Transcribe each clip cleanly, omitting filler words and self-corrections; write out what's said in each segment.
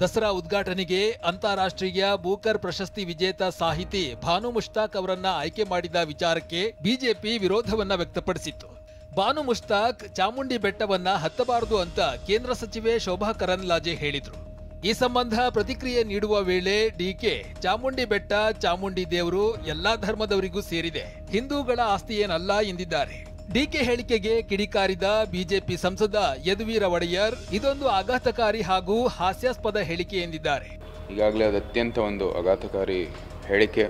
ದಸರಾ ಉದ್ಘಾಟನೆಗೆ ಅಂತಾರಾಷ್ಟ್ರೀಯ ಬೂಕರ್ ಪ್ರಶಸ್ತಿ ವಿಜೇತ ಸಾಹಿತಿ ಬಾನು ಮುಷ್ತಾಕ್ ಅವರನ್ನ ಆಯ್ಕೆ ಮಾಡಿದ ವಿಚಾರಕ್ಕೆ ಬಿಜೆಪಿ ವಿರೋಧವನ್ನ ವ್ಯಕ್ತಪಡಿಸಿತ್ತು. ಬಾನು ಮುಷ್ತಾಕ್ ಚಾಮುಂಡಿ ಬೆಟ್ಟವನ್ನ ಹತ್ತಬಾರದು ಅಂತ ಕೇಂದ್ರ ಸಚಿವೆ ಶೋಭಾ ಕರಂದ್ಲಾಜೆ ಹೇಳಿದ್ರು. ಈ ಸಂಬಂಧ ಪ್ರತಿಕ್ರಿಯೆ ನೀಡುವ ವೇಳೆ ಡಿಕೆ ಚಾಮುಂಡಿ ಬೆಟ್ಟ ಚಾಮುಂಡಿ ದೇವರು ಎಲ್ಲಾ ಧರ್ಮದವರಿಗೂ ಸೇರಿದೆ, ಹಿಂದೂಗಳ ಆಸ್ತಿ ಏನಲ್ಲ ಎಂದಿದ್ದಾರೆ. ಡಿಕೆ ಹೇಳಿಕೆಗೆ ಕಿಡಿಕಾರಿದ ಬಿಜೆಪಿ ಸಂಸದ ಯದುವೀರ ಒಡೆಯರ್ ಇದೊಂದು ಆಘಾತಕಾರಿ ಹಾಗೂ ಹಾಸ್ಯಾಸ್ಪದ ಹೇಳಿಕೆ ಎಂದಿದ್ದಾರೆ. ಈಗಾಗಲೇ ಅದು ಅತ್ಯಂತ ಒಂದು ಆಘಾತಕಾರಿ ಹೇಳಿಕೆ,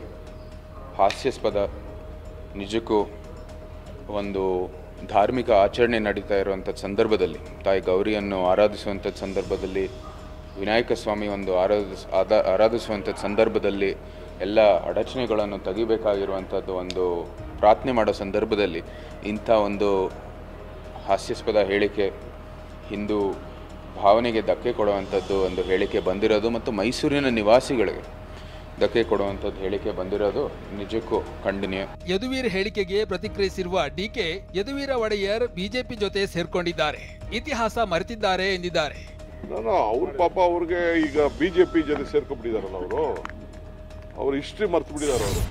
ಹಾಸ್ಯಾಸ್ಪದ. ನಿಜಕ್ಕೂ ಒಂದು ಧಾರ್ಮಿಕ ಆಚರಣೆ ನಡೀತಾ ಇರುವಂಥ ಸಂದರ್ಭದಲ್ಲಿ, ತಾಯಿ ಗೌರಿಯನ್ನು ಆರಾಧಿಸುವಂಥ ಸಂದರ್ಭದಲ್ಲಿ, ವಿನಾಯಕ ಸ್ವಾಮಿ ಒಂದು ಆರಾಧಿಸುವಂಥ ಸಂದರ್ಭದಲ್ಲಿ ಎಲ್ಲ ಅಡಚಣೆಗಳನ್ನು ತೆಗಿಬೇಕಾಗಿರುವಂಥದ್ದು ಒಂದು ಪ್ರಾರ್ಥನೆ ಮಾಡೋ ಸಂದರ್ಭದಲ್ಲಿ ಇಂಥ ಒಂದು ಹಾಸ್ಯಾಸ್ಪದ ಹೇಳಿಕೆ, ಹಿಂದೂ ಭಾವನೆಗೆ ಧಕ್ಕೆ ಕೊಡುವಂಥದ್ದು ಒಂದು ಹೇಳಿಕೆ ಬಂದಿರೋದು ಮತ್ತು ಮೈಸೂರಿನ ನಿವಾಸಿಗಳಿಗೆ ಧಕ್ಕೆ ಕೊಡುವಂಥದ್ದು ಹೇಳಿಕೆ ಬಂದಿರೋದು ನಿಜಕ್ಕೂ ಖಂಡನೀಯ. ಯದುವೀರ್ ಹೇಳಿಕೆಗೆ ಪ್ರತಿಕ್ರಿಯಿಸಿರುವ ಡಿಕೆ, ಯದುವೀರ ಒಡೆಯರ್ ಬಿಜೆಪಿ ಜೊತೆ ಸೇರ್ಕೊಂಡಿದ್ದಾರೆ, ಇತಿಹಾಸ ಮರೆತಿದ್ದಾರೆ ಎಂದಿದ್ದಾರೆ. ಅವ್ರ ಪಾಪ ಅವ್ರಿಗೆ ಈಗ ಬಿಜೆಪಿ ಜೊತೆ ಸೇರ್ಕೊಂಡ್ಬಿಟ್ಟಿದಾರಲ್ಲ, ಅವ್ರ ಹಿಸ್ಟ್ರಿ ಮರ್ತು ಬಿಟ್ಟಿದ್ದಾರೆ ಅವರು.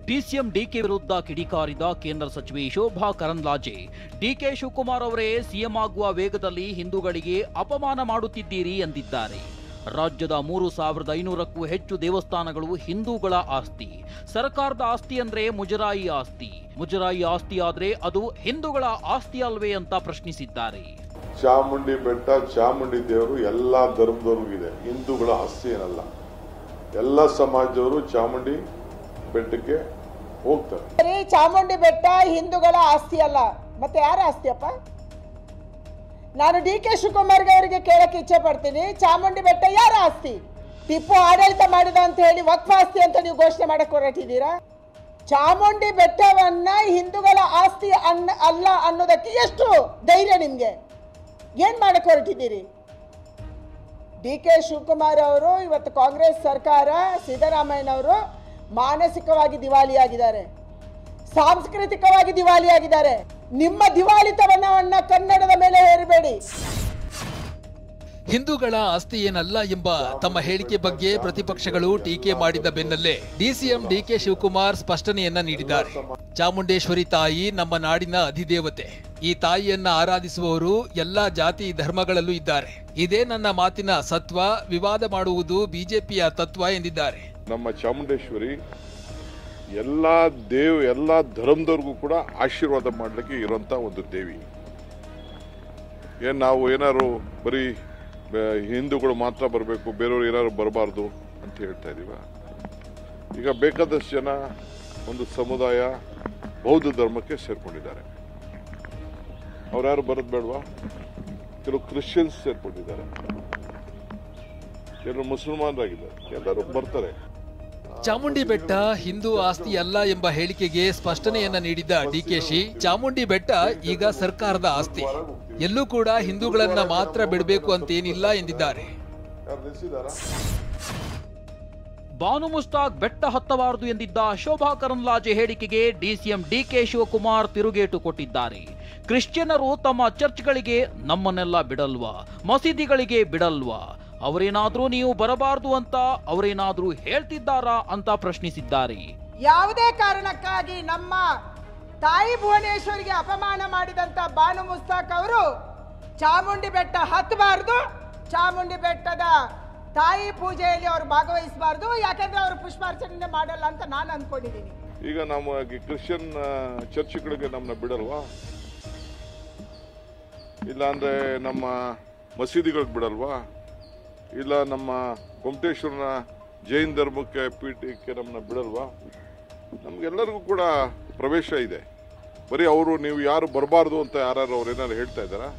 ಡಿಸಿಎಂ ಡಿಕೆ ವಿರುದ್ಧ ಕಿಡಿಕಾರಿದ ಕೇಂದ್ರ ಸಚಿವೆ ಶೋಭಾ ಕರಂದ್ಲಾಜೆ, ಡಿಕೆ ಶಿವಕುಮಾರ್ ಅವರೇ ಸಿಎಂ ಆಗುವ ವೇಗದಲ್ಲಿ ಹಿಂದೂಗಳಿಗೆ ಅಪಮಾನ ಮಾಡುತ್ತಿದ್ದೀರಿ ಎಂದಿದ್ದಾರೆ. ರಾಜ್ಯದ 3,500ಕ್ಕೂ ಹೆಚ್ಚು ದೇವಸ್ಥಾನಗಳು ಹಿಂದೂಗಳ ಆಸ್ತಿ. ಸರ್ಕಾರದ ಆಸ್ತಿ ಅಂದ್ರೆ ಮುಜರಾಯಿ ಆಸ್ತಿ. ಮುಜರಾಯಿ ಆಸ್ತಿ ಆದ್ರೆ ಅದು ಹಿಂದೂಗಳ ಆಸ್ತಿ ಅಲ್ವೇ ಅಂತ ಪ್ರಶ್ನಿಸಿದ್ದಾರೆ. ಚಾಮುಂಡಿ ಬೆಟ್ಟ, ಚಾಮುಂಡಿ ದೇವರು ಎಲ್ಲಾ ಧರ್ಮದವ್ರಿಗೂ ಇದೆ, ಹಿಂದೂಗಳ ಆಸ್ತಿ ಏನಲ್ಲ. ಎಲ್ಲ ಸಮಾಜದವರು ಚಾಮುಂಡಿ ಬೆಟ್ಟಕ್ಕೆ ಹೋಗ್ತಾರೆ. ಚಾಮುಂಡಿ ಬೆಟ್ಟ ಹಿಂದೂಗಳ ಆಸ್ತಿ ಅಲ್ಲ, ಮತ್ತೆ ಯಾರ ಆಸ್ತಿಯಪ್ಪ? ನಾನು ಡಿಕೆ ಶಿವಕುಮಾರ್ ಅವರಿಗೆ ಕೇಳಕ್ಕೆ ಇಚ್ಛೆ ಪಡ್ತೀನಿ, ಚಾಮುಂಡಿ ಬೆಟ್ಟ ಯಾರ ಆಸ್ತಿ? ಟಿಪ್ಪು ಆಡಳಿತ ಮಾಡಿದ ಅಂತ ಹೇಳಿ ವಕ್ಫ್ ಆಸ್ತಿ ಅಂತ ನೀವು ಘೋಷಣೆ ಮಾಡಕ್ ಹೊರಟಿದ್ದೀರಾ? ಚಾಮುಂಡಿ ಬೆಟ್ಟವನ್ನ ಹಿಂದೂಗಳ ಆಸ್ತಿ ಅಲ್ಲ ಅನ್ನೋದಕ್ಕೆ ಎಷ್ಟು ಧೈರ್ಯ ನಿಮ್ಗೆ? ಏನ್ ಮಾಡಕ್ ಹೊರಟಿದ್ದೀರಿ? ಡಿಕೆ ಶಿವಕುಮಾರ್ ಅವರು, ಇವತ್ತು ಕಾಂಗ್ರೆಸ್ ಸರ್ಕಾರ, ಸಿದ್ದರಾಮಯ್ಯನವರು ಮಾನಸಿಕವಾಗಿ ದಿವಾಳಿಯಾಗಿದ್ದಾರೆ, ಸಾಂಸ್ಕೃತಿಕವಾಗಿ ದಿವಾಳಿಯಾಗಿದ್ದಾರೆ. ನಿಮ್ಮ ದಿವಾಳಿತನವನ್ನ ಕನ್ನಡದ ಮೇಲೆ ಹೇರಬೇಡಿ. ಹಿಂದೂಗಳ ಆಸ್ತಿ ಏನಲ್ಲ ಎಂಬ ತಮ್ಮ ಹೇಳಿಕೆ ಬಗ್ಗೆ ಪ್ರತಿಪಕ್ಷಗಳು ಟೀಕೆ ಮಾಡಿದ ಬೆನ್ನಲ್ಲೇ ಡಿಸಿಎಂ ಡಿಕೆ ಶಿವಕುಮಾರ್ ಸ್ಪಷ್ಟನೆಯನ್ನ ನೀಡಿದ್ದಾರೆ. ಚಾಮುಂಡೇಶ್ವರಿ ತಾಯಿ ನಮ್ಮ ನಾಡಿನ ಅಧಿದೇವತೆ. ಈ ತಾಯಿಯನ್ನ ಆರಾಧಿಸುವವರು ಎಲ್ಲಾ ಜಾತಿ ಧರ್ಮಗಳಲ್ಲೂ ಇದ್ದಾರೆ. ಇದೇ ನನ್ನ ಮಾತಿನ ಸತ್ವ, ವಿವಾದ ಮಾಡುವುದು ಬಿಜೆಪಿಯ ತತ್ವ ಎಂದಿದ್ದಾರೆ. ನಮ್ಮ ಚಾಮುಂಡೇಶ್ವರಿ ಎಲ್ಲಾ ಧರ್ಮದವ್ರಿಗೂ ಕೂಡ ಆಶೀರ್ವಾದ ಮಾಡಲಿಕ್ಕೆ ಇರುವಂತ ಒಂದು ದೇವಿ. ನಾವು ಏನಾದ್ರು ಬರೀ ಹಿಂದೂಗಳು ಮಾತ್ರ ಬರಬೇಕು, ಬೇರೆಯವರು ಏನಾದ್ರು ಬರಬಾರ್ದು ಅಂತ ಹೇಳ್ತಾ ಇದೀವ? ಈಗ ಬೇಕಾದಷ್ಟು ಜನ ಒಂದು ಸಮುದಾಯ ಬೌದ್ಧ ಧರ್ಮಕ್ಕೆ ಸೇರ್ಕೊಂಡಿದ್ದಾರೆ. ಅವ್ರ್ಯಾರು ಬರೋದು ಬೇಡವಾ? ಕೆಲವು ಕ್ರಿಶ್ಚಿಯನ್ಸ್ ಸೇರ್ಕೊಂಡಿದ್ದಾರೆ, ಕೆಲವು ಮುಸಲ್ಮಾನರಾಗಿದ್ದಾರೆ, ಎಲ್ಲರೂ ಬರ್ತಾರೆ. ಚಾಮುಂಡಿ ಬೆಟ್ಟ ಹಿಂದೂ ಆಸ್ತಿ ಅಲ್ಲ ಎಂಬ ಹೇಳಿಕೆಗೆ ಸ್ಪಷ್ಟನೆಯನ್ನ ನೀಡಿದ ಡಿಕೆಶಿ, ಚಾಮುಂಡಿ ಬೆಟ್ಟ ಈಗ ಸರ್ಕಾರದ ಆಸ್ತಿ, ಎಲ್ಲೂ ಕೂಡ ಹಿಂದೂಗಳನ್ನ ಮಾತ್ರ ಬಿಡಬೇಕು ಅಂತೇನಿಲ್ಲ ಎಂದಿದ್ದಾರೆ. ಬಾನು ಮುಷ್ತಾಕ್ ಬೆಟ್ಟ ಹತ್ತಬಾರದು ಎಂದಿದ್ದ ಶೋಭಾ ಕರಂದ್ಲಾಜೆ ಹೇಳಿಕೆಗೆ ಡಿಸಿಎಂ ಡಿಕೆ ಶಿವಕುಮಾರ್ ತಿರುಗೇಟು ಕೊಟ್ಟಿದ್ದಾರೆ. ಕ್ರಿಶ್ಚಿಯನ್ನರು ತಮ್ಮ ಚರ್ಚ್ಗಳಿಗೆ ನಮ್ಮನ್ನೆಲ್ಲ ಬಿಡಲ್ವಾ, ಮಸೀದಿಗಳಿಗೆ ಬಿಡಲ್ವಾ? ಅವರೇನಾದ್ರೂ ನೀವು ಬರಬಾರದು ಅಂತ ಅವರೇನಾದ್ರೂ ಹೇಳ್ತಿದ್ದಾರಾ ಅಂತ ಪ್ರಶ್ನಿಸಿದ್ದಾರೆ. ಯಾವುದೇ ಕಾರಣಕ್ಕಾಗಿ ನಮ್ಮ ತಾಯಿ ಭುವನೇಶ್ವರಿಗೆ ಅಪಮಾನ ಮಾಡಿದಂತ ಬಾನು ಮುಸ್ತಾಕ್ ಅವರು ಚಾಮುಂಡಿ ಬೆಟ್ಟ ಹತ್ತಬಾರದು, ಚಾಮುಂಡಿ ಬೆಟ್ಟದ ತಾಯಿ ಪೂಜೆಯಲ್ಲಿ ಅವರು ಭಾಗವಹಿಸಬಾರದು, ಯಾಕಂದ್ರೆ ಅವರು ಪುಷ್ಪಾರ್ಚನೆ ಮಾಡಲ್ಲ ಅಂತ ನಾನು ಅನ್ಕೊಂಡಿದ್ದೀನಿ. ಈಗ ನಮ್ಮ ಕ್ರಿಶ್ಚಿಯನ್ ಚರ್ಚ್ಗಳಿಗೆ ನಮ್ಮನ್ನ ಬಿಡಲ್ವಾ? ಇಲ್ಲ ಅಂದ್ರೆ ನಮ್ಮ ಮಸೀದಿಗಳಿಗೆ ಬಿಡಲ್ವಾ? ಇಲ್ಲ ನಮ್ಮ ಗೊಮ್ಮಟೇಶ್ವರನ ಜೈನ್ ಧರ್ಮಕ್ಕೆ ಪೀಠಕ್ಕೆ ನಮ್ಮನ್ನ ಬಿಡಲ್ವಾ? ನಮ್ಗೆಲ್ಲರಿಗೂ ಕೂಡ ಪ್ರವೇಶ ಇದೆ. ಬರೀ ಅವರು ನೀವು ಯಾರು ಬರಬಾರ್ದು ಅಂತ ಯಾರು ಅವ್ರು ಏನಾದ್ರು ಹೇಳ್ತಾ ಇದ್ದಾರಾ?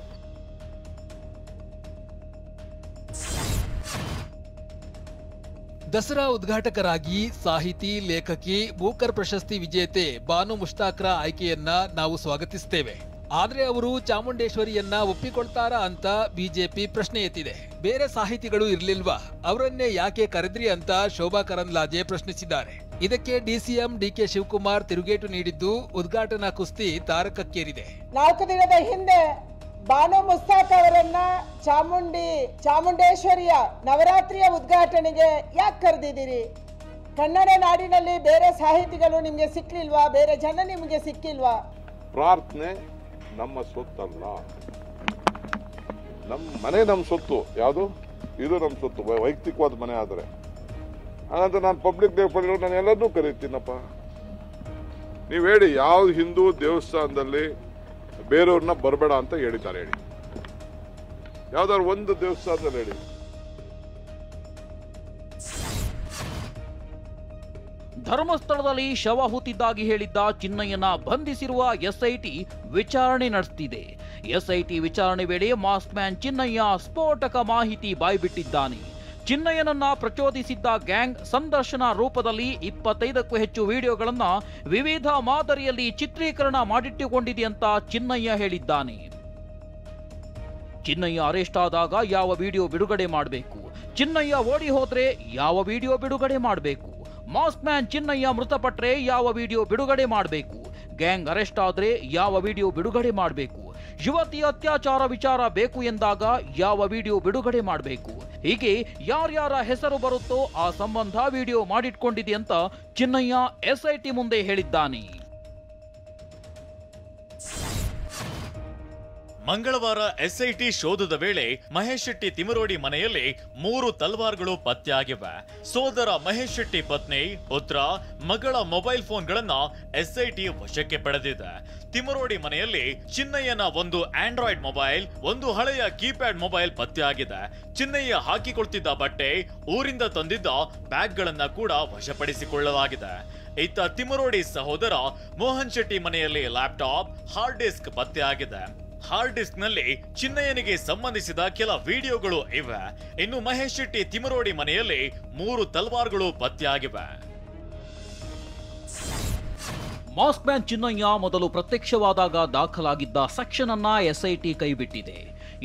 ದಸರಾ ಉದ್ಘಾಟಕರಾಗಿ ಸಾಹಿತಿ, ಲೇಖಕಿ, ಬೂಕರ್ ಪ್ರಶಸ್ತಿ ವಿಜೇತೆ ಬಾನು ಮುಷ್ತಾಕ್ರ ಆಯ್ಕೆಯನ್ನ ನಾವು ಸ್ವಾಗತಿಸುತ್ತೇವೆ. ಆದ್ರೆ ಅವರು ಚಾಮುಂಡೇಶ್ವರಿಯನ್ನ ಒಪ್ಪಿಕೊಳ್ತಾರಾ ಅಂತ ಬಿಜೆಪಿ ಪ್ರಶ್ನೆ ಎತ್ತಿದೆ. ಬೇರೆ ಸಾಹಿತಿಗಳು ಇರ್ಲಿಲ್ವಾ, ಅವರನ್ನೇ ಯಾಕೆ ಕರೆದ್ರಿ ಅಂತ ಶೋಭಾ ಕರಂದ್ಲಾಜೆ ಪ್ರಶ್ನಿಸಿದ್ದಾರೆ. ಇದಕ್ಕೆ ಡಿಸಿಎಂ ಡಿಕೆ ಶಿವಕುಮಾರ್ ತಿರುಗೇಟು ನೀಡಿದ್ದು ಉದ್ಘಾಟನಾ ಕುಸ್ತಿ ತಾರಕಕ್ಕೇರಿದೆ. 4 ದಿನದ ಹಿಂದೆ ಬಾನು ಮುಸ್ತಾಕ್ ಅವರನ್ನ ಚಾಮುಂಡೇಶ್ವರಿಯ ನವರಾತ್ರಿಯ ಉದ್ಘಾಟನೆಗೆ ಯಾಕೆ ಕರೆದಿದ್ದೀರಿ? ಕನ್ನಡ ನಾಡಿನಲ್ಲಿ ಬೇರೆ ಸಾಹಿತಿಗಳು ನಿಮಗೆ ಸಿಕ್ಕಿಲ್ವಾ? ಬೇರೆ ಜನ ನಿಮಗೆ ಸಿಕ್ಕಿಲ್ವಾ? ಪ್ರಾರ್ಥನೆ ನಮ್ಮ ಸೊತ್ತಲ್ಲ, ನಮ್ಮ ಮನೆ ನಮ್ಮ ಸೊತ್ತು. ಯಾವುದು ಇದು ನಮ್ಮ ಸೊತ್ತು, ವೈಯಕ್ತಿಕವಾದ ಮನೆ. ಆದರೆ ಹಾಗಂತ ನಾನು ಪಬ್ಲಿಕ್ ದೇವಸ್ಥಾನ ನಾನು ಎಲ್ಲರನ್ನೂ ಕರೀತೀನಪ್ಪ. ನೀವು ಹೇಳಿ, ಯಾವ ಹಿಂದೂ ದೇವಸ್ಥಾನದಲ್ಲಿ ಬೇರೆಯವ್ರನ್ನ ಬರಬೇಡ ಅಂತ ಹೇಳಿದ್ದಾರೆ? ಹೇಳಿ, ಯಾವ್ದಾದ್ರು ಒಂದು ದೇವಸ್ಥಾನದಲ್ಲಿ ಹೇಳಿ. ಧರ್ಮಸ್ಥಳದಲ್ಲಿ ಶವ ಹೂತಿದ್ದಾಗಿ ಹೇಳಿದ್ದ ಚಿನ್ನಯ್ಯನ ಬಂಧಿಸಿರುವ ಎಸ್ಐಟಿ ವಿಚಾರಣೆ ನಡೆಸುತ್ತಿದೆ. ಎಸ್ಐಟಿ ವಿಚಾರಣೆ ವೇಳೆ ಮಾಸ್ಕ್ ಮ್ಯಾನ್ ಚಿನ್ನಯ್ಯ ಸ್ಫೋಟಕ ಮಾಹಿತಿ ಬಾಯ್ಬಿಟ್ಟಿದ್ದಾನೆ. ಚಿನ್ನಯ್ಯನನ್ನ ಪ್ರಚೋದಿಸಿದ್ದ ಗ್ಯಾಂಗ್ ಸಂದರ್ಶನ ರೂಪದಲ್ಲಿ 25ಕ್ಕೂ ಹೆಚ್ಚು ವಿಡಿಯೋಗಳನ್ನ ವಿವಿಧ ಮಾದರಿಯಲ್ಲಿ ಚಿತ್ರೀಕರಣ ಮಾಡಿಟ್ಟುಕೊಂಡಿದೆ ಅಂತ ಚಿನ್ನಯ್ಯ ಹೇಳಿದ್ದಾನೆ. ಚಿನ್ನಯ್ಯ ಅರೆಸ್ಟ್ ಆದಾಗ ಯಾವ ವಿಡಿಯೋ ಬಿಡುಗಡೆ ಮಾಡಬೇಕು, ಚಿನ್ನಯ್ಯ ಓಡಿ ಹೋದ್ರೆ ಯಾವ ವಿಡಿಯೋ ಬಿಡುಗಡೆ ಮಾಡಬೇಕು, ಮಾಸ್ಕ್ ಮ್ಯಾನ್ ಚಿನ್ನಯ್ಯ ಮೃತಪಟ್ರೆ ಯಾವ ವಿಡಿಯೋ ಬಿಡುಗಡೆ ಮಾಡಬೇಕು, ಗ್ಯಾಂಗ್ ಅರೆಸ್ಟ್ ಆದ್ರೆ ಯಾವ ವಿಡಿಯೋ ಬಿಡುಗಡೆ ಮಾಡಬೇಕು, ಯುವತಿ ಅತ್ಯಾಚಾರ ವಿಚಾರ ಬೇಕು ಎಂದಾಗ ಯಾವ ವಿಡಿಯೋ ಬಿಡುಗಡೆ ಮಾಡಬೇಕು, ಹೀಗೆ ಯಾರ್ಯಾರ ಹೆಸರು ಬರುತ್ತೋ ಆ ಸಂಬಂಧ ವಿಡಿಯೋ ಮಾಡಿಟ್ಕೊಂಡಿದೆ ಅಂತ ಚಿನ್ನಯ್ಯ ಎಸ್ಐಟಿ ಮುಂದೆ ಹೇಳಿದ್ದಾನೆ. ಮಂಗಳವಾರ ಎಸ್ಐಟಿ ಶೋಧದ ವೇಳೆ ಮಹೇಶ್ ಶೆಟ್ಟಿ ತಿಮರೋಡಿ ಮನೆಯಲ್ಲಿ 3 ತಲ್ವಾರ್ಗಳು ಪತ್ತೆಯಾಗಿವೆ. ಸೋದರ ಮಹೇಶ್ ಶೆಟ್ಟಿ ಪತ್ನಿ, ಪುತ್ರ, ಮಗಳ ಮೊಬೈಲ್ ಫೋನ್ಗಳನ್ನ ಎಸ್ಐಟಿ ವಶಕ್ಕೆ ಪಡೆದಿದೆ. ತಿಮರೋಡಿ ಮನೆಯಲ್ಲಿ ಚಿನ್ನಯ್ಯನ ಒಂದು ಆಂಡ್ರಾಯ್ಡ್ ಮೊಬೈಲ್, ಒಂದು ಹಳೆಯ ಕೀಪ್ಯಾಡ್ ಮೊಬೈಲ್ ಪತ್ತೆಯಾಗಿದೆ. ಚಿನ್ನಯ್ಯ ಹಾಕಿಕೊಳ್ತಿದ್ದ ಬಟ್ಟೆ, ಊರಿಂದ ತಂದಿದ್ದ ಬ್ಯಾಗ್ಗಳನ್ನ ಕೂಡ ವಶಪಡಿಸಿಕೊಳ್ಳಲಾಗಿದೆ. ಇತ್ತ ತಿಮರೋಡಿ ಸಹೋದರ ಮೋಹನ್ ಶೆಟ್ಟಿ ಮನೆಯಲ್ಲಿ ಲ್ಯಾಪ್ಟಾಪ್, ಹಾರ್ಡ್ ಡಿಸ್ಕ್ ಪತ್ತೆಯಾಗಿದೆ. ಹಾರ್ಡ್ ಡಿಸ್ಕ್ ನಲ್ಲಿ ಚಿನ್ನಯ್ಯನಿಗೆ ಸಂಬಂಧಿಸಿದ ಕೆಲ ವಿಡಿಯೋಗಳು ಇವೆ. ಇನ್ನು ಮಹೇಶ್ ಶೆಟ್ಟಿ ತಿಮರೋಡಿ ಮನೆಯಲ್ಲಿ 3 ತಲ್ವಾರ್ಗಳು ಪತ್ತೆಯಾಗಿವೆ. ಮಾಸ್ಕ್ ಮ್ಯಾನ್ ಚಿನ್ನಯ್ಯ ಮೊದಲು ಪ್ರತ್ಯಕ್ಷವಾದಾಗ ದಾಖಲಾಗಿದ್ದ ಸೆಕ್ಷನ್ ಅನ್ನ ಎಸ್ಐಟಿ ಕೈಬಿಟ್ಟಿದೆ.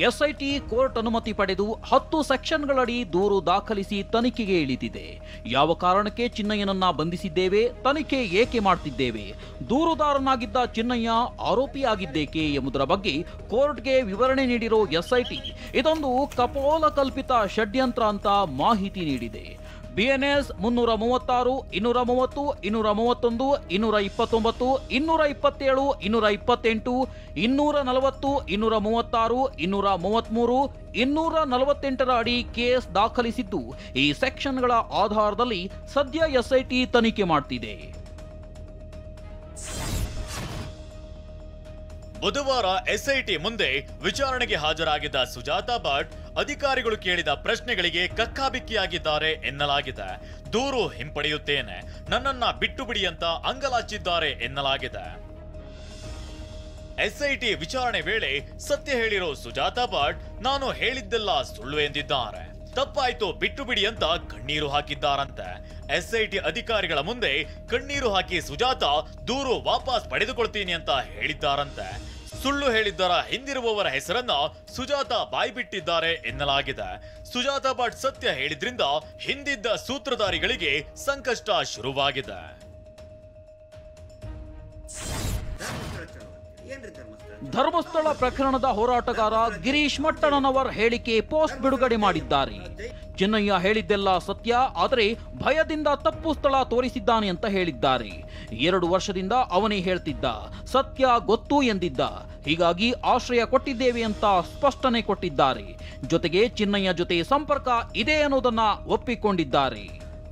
ಎಸ್ಐಟಿ ಕೋರ್ಟ್ ಅನುಮತಿ ಪಡೆದು 10 ಸೆಕ್ಷನ್ಗಳಡಿ ದೂರು ದಾಖಲಿಸಿ ತನಿಖೆಗೆ ಇಳಿದಿದೆ. ಯಾವ ಕಾರಣಕ್ಕೆ ಚಿನ್ನಯ್ಯನನ್ನ ಬಂಧಿಸಿದ್ದೇವೆ, ತನಿಖೆ ಏಕೆ ಮಾಡ್ತಿದ್ದೇವೆ, ದೂರುದಾರನಾಗಿದ್ದ ಚಿನ್ನಯ್ಯ ಆರೋಪಿಯಾಗಿದ್ದೇಕೆ ಎಂಬುದರ ಬಗ್ಗೆ ಕೋರ್ಟ್ಗೆ ವಿವರಣೆ ನೀಡಿರೋ ಎಸ್ಐಟಿ ಇದೊಂದು ಕಪೋಲಕಲ್ಪಿತ ಷಡ್ಯಂತ್ರ ಅಂತ ಮಾಹಿತಿ ನೀಡಿದೆ. BNS 336, 230, 231, 229, 227, 228, 240, 236, 233, 248 ಅಡಿ ಕೇಸ್ ದಾಖಲಿಸಿದ್ದು ಈ ಸೆಕ್ಷನ್ಗಳ ಆಧಾರದಲ್ಲಿ ಸದ್ಯ ಎಸ್ಐಟಿ ತನಿಖೆ ಮಾಡ್ತಿದೆ. ಬುಧವಾರ ಎಸ್ಐಟಿ ಮುಂದೆ ವಿಚಾರಣೆಗೆ ಹಾಜರಾಗಿದ್ದ ಸುಜಾತಾ ಭಟ್ ಅಧಿಕಾರಿಗಳು ಕೇಳಿದ ಪ್ರಶ್ನೆಗಳಿಗೆ ಕಕ್ಕಾಬಿಕ್ಕಿಯಾಗಿದ್ದಾರೆ ಎನ್ನಲಾಗಿದೆ. ದೂರು ಹಿಂಪಡೆಯುತ್ತೇನೆ, ನನ್ನನ್ನ ಬಿಟ್ಟು ಬಿಡಿ ಅಂತ ಅಂಗಲಾಚಿದ್ದಾರೆ ಎನ್ನಲಾಗಿದೆ. ಎಸ್ಐಟಿ ವಿಚಾರಣೆ ವೇಳೆ ಸತ್ಯ ಹೇಳಿರೋ ಸುಜಾತಾ ಭಟ್ ನಾನು ಹೇಳಿದ್ದೆಲ್ಲ ಸುಳ್ಳು ಎಂದಿದ್ದಾರೆ. ತಪ್ಪಾಯ್ತು ಬಿಟ್ಟು ಬಿಡಿ ಅಂತ ಕಣ್ಣೀರು ಹಾಕಿದ್ದಾರಂತೆ. ಎಸ್ಐಟಿ ಅಧಿಕಾರಿಗಳ ಮುಂದೆ ಕಣ್ಣೀರು ಹಾಕಿ ಸುಜಾತಾ ದೂರು ವಾಪಸ್ ಪಡೆದುಕೊಳ್ತೀನಿ ಅಂತ ಹೇಳಿದ್ದಾರಂತೆ. ಸುಳ್ಳು ಹೇಳಿದ್ದರ ಹಿಂದಿರುವವರ ಹೆಸರನ್ನ ಸುಜಾತಾ ಬಾಯ್ಬಿಟ್ಟಿದ್ದಾರೆ ಎನ್ನಲಾಗಿದೆ. ಸುಜಾತಾ ಭಟ್ ಸತ್ಯ ಹೇಳಿದ್ರಿಂದ ಹಿಂದಿದ್ದ ಸೂತ್ರಧಾರಿಗಳಿಗೆ ಸಂಕಷ್ಟ ಶುರುವಾಗಿದೆ. ಧರ್ಮಸ್ಥಳ ಪ್ರಕರಣದ ಹೋರಾಟಗಾರ ಗಿರೀಶ್ ಮಟ್ಟಣ್ಣನವರ್ ಹೇಳಿಕೆ ಪೋಸ್ಟ್ ಬಿಡುಗಡೆ ಮಾಡಿದ್ದಾರೆ. ಚಿನ್ನಯ್ಯ ಹೇಳಿದ್ದೆಲ್ಲ ಸತ್ಯ, ಆದರೆ ಭಯದಿಂದ ತಪ್ಪು ಸ್ಥಳ ತೋರಿಸಿದ್ದಾನೆ ಅಂತ ಹೇಳಿದ್ದಾರೆ. 2 ವರ್ಷದಿಂದ ಅವನೇ ಹೇಳ್ತಿದ್ದ, ಸತ್ಯ ಗೊತ್ತು ಎಂದಿದ್ದ, ಹೀಗಾಗಿ ಆಶ್ರಯ ಕೊಟ್ಟಿದ್ದೇವೆ ಅಂತ ಸ್ಪಷ್ಟನೆ ಕೊಟ್ಟಿದ್ದಾರೆ. ಜೊತೆಗೆ ಚಿನ್ನಯ್ಯ ಜೊತೆ ಸಂಪರ್ಕ ಇದೆ ಅನ್ನೋದನ್ನ ಒಪ್ಪಿಕೊಂಡಿದ್ದಾರೆ.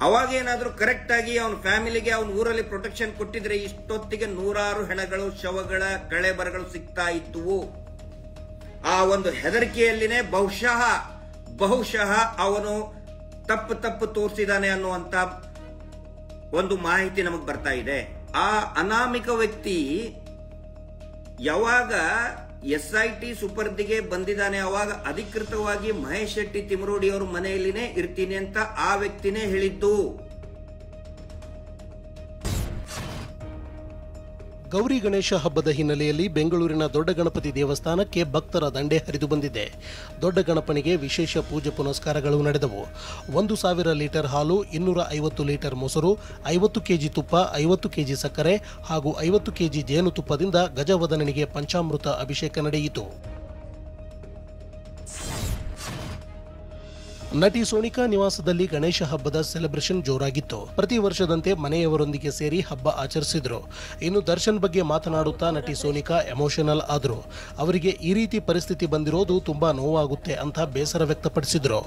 ಅವಾಗೇನಾದ್ರೂ ಕರೆಕ್ಟ್ ಆಗಿ ಅವನ ಫ್ಯಾಮಿಲಿಗೆ ಅವನ ಊರಲ್ಲಿ ಪ್ರೊಟೆಕ್ಷನ್ ಕೊಟ್ಟಿದ್ರೆ ಇಷ್ಟೊತ್ತಿಗೆ 100 ಹೆಣಗಳು, ಶವಗಳ ಕಳೆಬರಗಳು ಸಿಗ್ತಾ ಇತ್ತು. ಆ ಒಂದು ಹೆದರಿಕೆಯಲ್ಲಿನೇ ಬಹುಶಃ ಅವನು ತಪ್ಪು ತೋರಿಸಿದಾನೆ ಅನ್ನುವಂತ ಒಂದು ಮಾಹಿತಿ ನಮಗೆ ಬರ್ತಾ ಇದೆ. ಆ ಅನಾಮಿಕ ವ್ಯಕ್ತಿ ಯಾವಾಗ ಎಸ್ಐಟಿ ಸುಪರ್ದಿಗೆ ಬಂದಿದ್ದಾನೆ ಅವಾಗ ಅಧಿಕೃತವಾಗಿ ಮಹೇಶ್ ಶೆಟ್ಟಿ ತಿಮರೋಡಿ ಅವರು ಮನೆಯಲ್ಲಿನೇ ಇರ್ತೀನಿ ಅಂತ ಆ ವ್ಯಕ್ತಿನೇ ಹೇಳಿದ್ದು. ಗೌರಿ ಗಣೇಶ ಹಬ್ಬದ ಹಿನ್ನೆಲೆಯಲ್ಲಿ ಬೆಂಗಳೂರಿನ ದೊಡ್ಡ ಗಣಪತಿ ದೇವಸ್ಥಾನಕ್ಕೆ ಭಕ್ತರ ದಂಡೆ ಹರಿದು ಬಂದಿದೆ. ದೊಡ್ಡ ಗಣಪನಿಗೆ ವಿಶೇಷ ಪೂಜೆ ಪುನಸ್ಕಾರಗಳು ನಡೆದವು. 1000 ಲೀಟರ್ ಹಾಲು, 250 ಲೀಟರ್ ಮೊಸರು, 50 ಕೆಜಿ ತುಪ್ಪ, 50 ಕೆಜಿ ಸಕ್ಕರೆ ಹಾಗೂ 50 ಕೆಜಿ ಜೇನುತುಪ್ಪದಿಂದ ಗಜವದನನಿಗೆ ಪಂಚಾಮೃತ ಅಭಿಷೇಕ ನಡೆಯಿತು. ನಟಿ ಸೋನಿಕಾ ನಿವಾಸದಲ್ಲಿ ಗಣೇಶ ಹಬ್ಬದ ಸೆಲೆಬ್ರೇಷನ್ ಜೋರಾಗಿತ್ತು. ಪ್ರತಿ ವರ್ಷದಂತೆ ಮನೆಯವರೊಂದಿಗೆ ಸೇರಿ ಹಬ್ಬ ಆಚರಿಸಿದ್ರು. ಇನ್ನು ದರ್ಶನ್ ಬಗ್ಗೆ ಮಾತನಾಡುತ್ತಾ ನಟಿ ಸೋನಿಕಾ ಎಮೋಷನಲ್ ಆದ್ರು. ಅವರಿಗೆ ಈ ರೀತಿ ಪರಿಸ್ಥಿತಿ ಬಂದಿರೋದು ತುಂಬಾ ನೋವಾಗುತ್ತೆ ಅಂತ ಬೇಸರ ವ್ಯಕ್ತಪಡಿಸಿದ್ರು.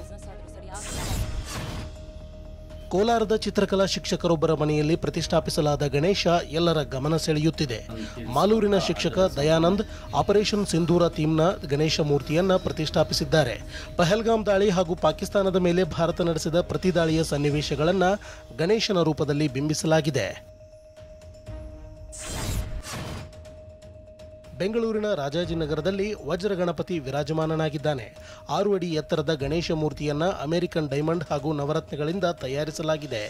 ಕೋಲಾರದ ಚಿತ್ರಕಲಾ ಶಿಕ್ಷಕರೊಬ್ಬರ ಮನೆಯಲ್ಲಿ ಪ್ರತಿಷ್ಠಾಪಿಸಲಾದ ಗಣೇಶ ಎಲ್ಲರ ಗಮನ ಸೆಳೆಯುತ್ತಿದೆ. ಮಾಲೂರಿನ ಶಿಕ್ಷಕ ದಯಾನಂದ್ ಆಪರೇಷನ್ ಸಿಂಧೂರ ಥೀಮ್ನ ಗಣೇಶ ಮೂರ್ತಿಯನ್ನ ಪ್ರತಿಷ್ಠಾಪಿಸಿದ್ದಾರೆ. ಪಹಲ್ಗಾಮ್ ದಾಳಿ ಹಾಗೂ ಪಾಕಿಸ್ತಾನದ ಮೇಲೆ ಭಾರತ ನಡೆಸಿದ ಪ್ರತಿ ದಾಳಿಯ ಸನ್ನಿವೇಶಗಳನ್ನು ಗಣೇಶನ ರೂಪದಲ್ಲಿ ಬಿಂಬಿಸಲಾಗಿದೆ. ಬೆಂಗಳೂರಿನ ರಾಜಾಜಿನಗರದಲ್ಲಿ ವಜ್ರ ಗಣಪತಿ ವಿರಾಜಮಾನನಾಗಿದ್ದಾನೆ. 6 ಅಡಿ ಎತ್ತರದ ಗಣೇಶ ಮೂರ್ತಿಯನ್ನ ಅಮೆರಿಕನ್ ಡೈಮಂಡ್ ಹಾಗೂ ನವರತ್ನಗಳಿಂದ ತಯಾರಿಸಲಾಗಿದೆ.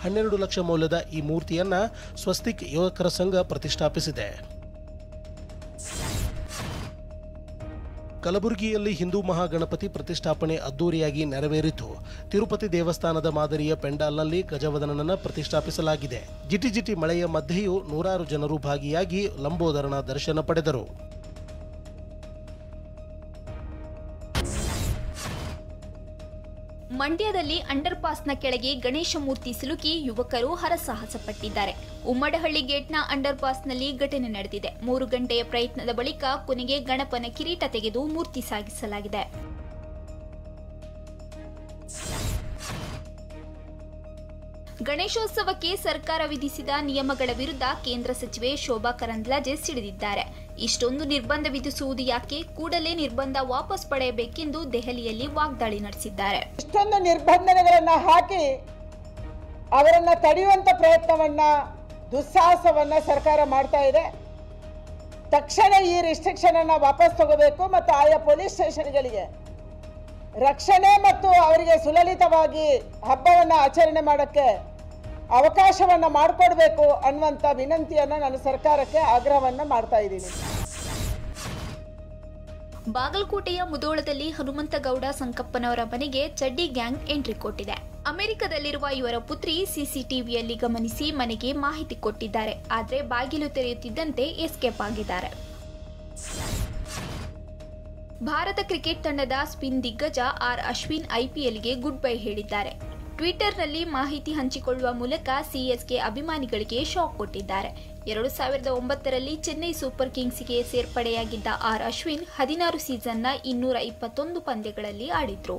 12 ಲಕ್ಷ ಮೌಲ್ಯದ ಈ ಮೂರ್ತಿಯನ್ನ ಸ್ವಸ್ತಿಕ್ ಯುವಕರ ಸಂಘ ಪ್ರತಿಷ್ಠಾಪಿಸಿದೆ. ಕಲಬುರಗಿಯಲ್ಲಿ ಹಿಂದೂ ಮಹಾಗಣಪತಿ ಪ್ರತಿಷ್ಠಾಪನೆ ಅದ್ದೂರಿಯಾಗಿ ನೆರವೇರಿತು. ತಿರುಪತಿ ದೇವಸ್ಥಾನದ ಮಾದರಿಯ ಪೆಂಡಾಲ್ನಲ್ಲಿ ಗಜವದನನನ್ನು ಪ್ರತಿಷ್ಠಾಪಿಸಲಾಗಿದೆ. ಜಿಟಿ ಮಳೆಯ ಮಧ್ಯೆಯೂ ನೂರಾರು ಜನರು ಭಾಗಿಯಾಗಿ ಲಂಬೋದರನ ದರ್ಶನ ಪಡೆದರು. ಮಂಡ್ಯದಲ್ಲಿ ಅಂಡರ್ ಪಾಸ್ನ ಕೆಳಗೆ ಗಣೇಶ ಮೂರ್ತಿ ಸಿಲುಕಿ ಯುವಕರು ಹರಸಾಹಸ ಪಟ್ಟಿದ್ದಾರೆ. ಉಮ್ಮಡಹಳ್ಳಿ ಗೇಟ್ನ ಅಂಡರ್ ಪಾಸ್ನಲ್ಲಿ ಘಟನೆ ನಡೆದಿದೆ. 3 ಗಂಟೆಯ ಪ್ರಯತ್ನದ ಬಳಿಕ ಕೊನೆಗೆ ಗಣಪನ ಕಿರೀಟ ತೆಗೆದು ಮೂರ್ತಿ ಸಾಗಿಸಲಾಗಿದೆ. ಗಣೇಶೋತ್ಸವಕ್ಕೆ ಸರ್ಕಾರ ವಿಧಿಸಿದ ನಿಯಮಗಳ ವಿರುದ್ಧ ಕೇಂದ್ರ ಸಚಿವೆ ಶೋಭಾ ಕರಂದ್ಲಾಜೆ ಸಿಡಿದಿದ್ದಾರೆ. ಇಷ್ಟೊಂದು ನಿರ್ಬಂಧ ವಿಧಿಸುವುದು ಯಾಕೆ? ಕೂಡಲೇ ನಿರ್ಬಂಧ ವಾಪಸ್ ಪಡೆಯಬೇಕೆಂದು ದೆಹಲಿಯಲ್ಲಿ ವಾಗ್ದಾಳಿ ನಡೆಸಿದ್ದಾರೆ. ಇಷ್ಟೊಂದು ನಿರ್ಬಂಧನೆಗಳನ್ನ ಹಾಕಿ ಅವರನ್ನ ತಡೆಯುವಂತ ಪ್ರಯತ್ನವನ್ನ ದುಸ್ಸಾಹಸವನ್ನ ಸರ್ಕಾರ ಮಾಡ್ತಾ ಇದೆ. ತಕ್ಷಣ ಈ ರಿಸ್ಟ್ರಿಕ್ಷನ್ ಅನ್ನ ವಾಪಸ್ ತಗೋಬೇಕು ಮತ್ತು ಆಯಾ ಪೊಲೀಸ್ ಸ್ಟೇಷನ್ಗಳಿಗೆ ರಕ್ಷಣೆ ಮತ್ತು ಅವರಿಗೆ ಸುಲಲಿತವಾಗಿ ಹಬ್ಬವನ್ನ ಆಚರಣೆ ಮಾಡೋಕ್ಕೆ ಅವಕಾಶವನ್ನ ಮಾಡಿಕೊಡ್ಬೇಕು ಅನ್ನುವಂಥ ವಿನಂತಿಯನ್ನ ನಾನು ಸರ್ಕಾರಕ್ಕೆ ಆಗ್ರಹವನ್ನ ಮಾಡ್ತಾ ಇದ್ದೀನಿ. ಬಾಗಲಕೋಟೆಯ ಮುಧೋಳದಲ್ಲಿ ಹನುಮಂತಗೌಡ ಸಂಕಪ್ಪನವರ ಮನೆಗೆ ಚಡ್ಡಿ ಗ್ಯಾಂಗ್ ಎಂಟ್ರಿ ಕೊಟ್ಟಿದೆ. ಅಮೆರಿಕದಲ್ಲಿರುವ ಇವರ ಪುತ್ರಿ ಸಿಸಿಟಿವಿಯಲ್ಲಿ ಗಮನಿಸಿ ಮನೆಗೆ ಮಾಹಿತಿ ಕೊಟ್ಟಿದ್ದಾರೆ. ಆದರೆ ಬಾಗಿಲು ತೆರೆಯುತ್ತಿದ್ದಂತೆ ಎಸ್ಕೇಪ್ ಆಗಿದ್ದಾರೆ. ಭಾರತ ಕ್ರಿಕೆಟ್ ತಂಡದ ಸ್ಪಿನ್ ದಿಗ್ಗಜ ಆರ್ ಅಶ್ವಿನ್ ಐಪಿಎಲ್ಗೆ ಗುಡ್ ಬೈ ಹೇಳಿದ್ದಾರೆ. ಟ್ವಿಟರ್ನಲ್ಲಿ ಮಾಹಿತಿ ಹಂಚಿಕೊಳ್ಳುವ ಮೂಲಕ ಸಿಎಸ್ಕೆ ಅಭಿಮಾನಿಗಳಿಗೆ ಶಾಕ್ ಕೊಟ್ಟಿದ್ದಾರೆ. 2009ರಲ್ಲಿ ಚೆನ್ನೈ ಸೂಪರ್ ಕಿಂಗ್ಸ್ಗೆ ಸೇರ್ಪಡೆಯಾಗಿದ್ದ ಆರ್ ಅಶ್ವಿನ್ 16 ಸೀಸನ್ನ 221 ಪಂದ್ಯಗಳಲ್ಲಿ ಆಡಿದ್ರು.